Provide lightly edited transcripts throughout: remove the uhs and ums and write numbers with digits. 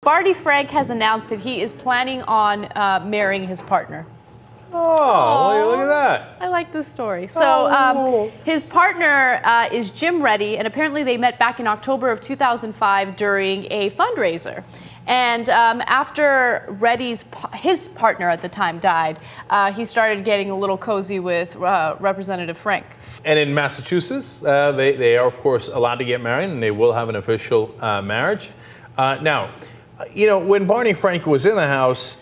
Barney Frank has announced that he is planning on marrying his partner. Oh, well, look at that. I like this story. So his partner is Jim Reddy, and apparently they met back in October of 2005 during a fundraiser. And after his partner at the time died, he started getting a little cozy with Representative Frank. And in Massachusetts, they are, of course, allowed to get married, and they will have an official marriage. Now, you know, when Barney Frank was in the House,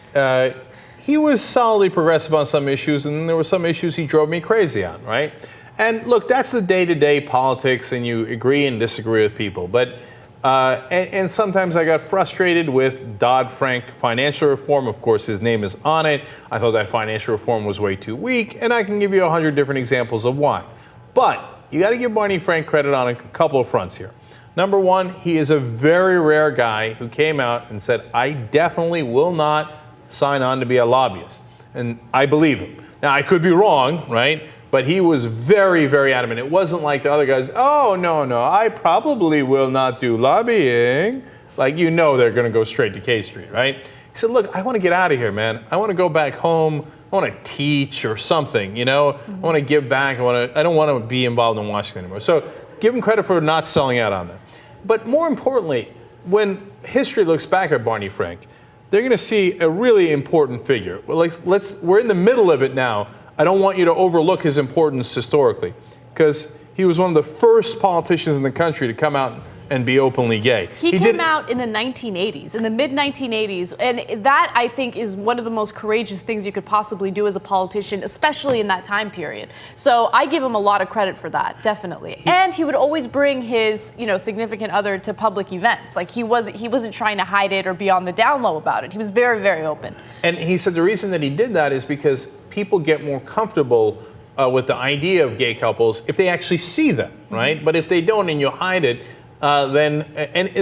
he was solidly progressive on some issues, and there were some issues he drove me crazy on, right? And look, that's the day-to-day politics, and you agree and disagree with people. But and sometimes I got frustrated with Dodd-Frank financial reform. Of course, his name is on it. I thought that financial reform was way too weak, and I can give you 100 different examples of why. But you got to give Barney Frank credit on a couple of fronts here. Number one, he is a very rare guy who came out and said, I definitely will not sign on to be a lobbyist. And I believe him. Now, I could be wrong, right? But he was very, very adamant. It wasn't like the other guys, oh, no, I probably will not do lobbying. Like, you know they're going to go straight to K Street, right? He said, look, I want to get out of here, man. I want to go back home. I want to teach or something, you know? I want to give back. I don't want to be involved in Washington anymore. So give him credit for not selling out on that. But more importantly, when history looks back at Barney Frank, they're going to see a really important figure. Well, we're in the middle of it now. I don't want you to overlook his importance historically, because he was one of the first politicians in the country to come out and be openly gay. He came out in the 1980s, in the mid-1980s, and that, I think, is one of the most courageous things you could possibly do as a politician, especially in that time period. So I give him a lot of credit for that, definitely. And he would always bring his, significant other to public events. Like, he wasn't trying to hide it or be on the down low about it. He was very, very open. And he said the reason that he did that is because people get more comfortable with the idea of gay couples if they actually see them, right? But if they don't and you hide it, then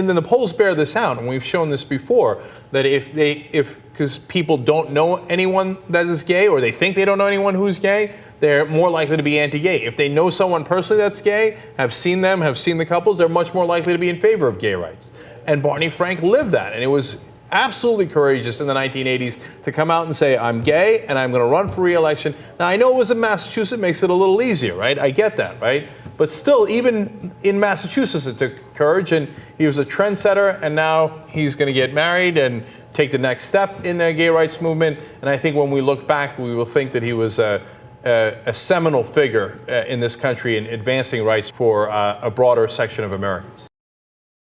the polls bear this out, and we've shown this before, that because people don't know anyone that is gay, or they think they don't know anyone who's gay, they're more likely to be anti-gay. If they know someone personally that's gay, have seen the couples, they're much more likely to be in favor of gay rights. And Barney Frank lived that, and it was absolutely courageous in the 1980s to come out and say, I'm gay and I'm going to run for re-election. Now, I know it was in Massachusetts, makes it a little easier, right? I get that, right? But still, even in Massachusetts, it took courage, and he was a trendsetter, and now he's going to get married and take the next step in the gay rights movement. And I think when we look back, we will think that he was a seminal figure in this country in advancing rights for a broader section of Americans.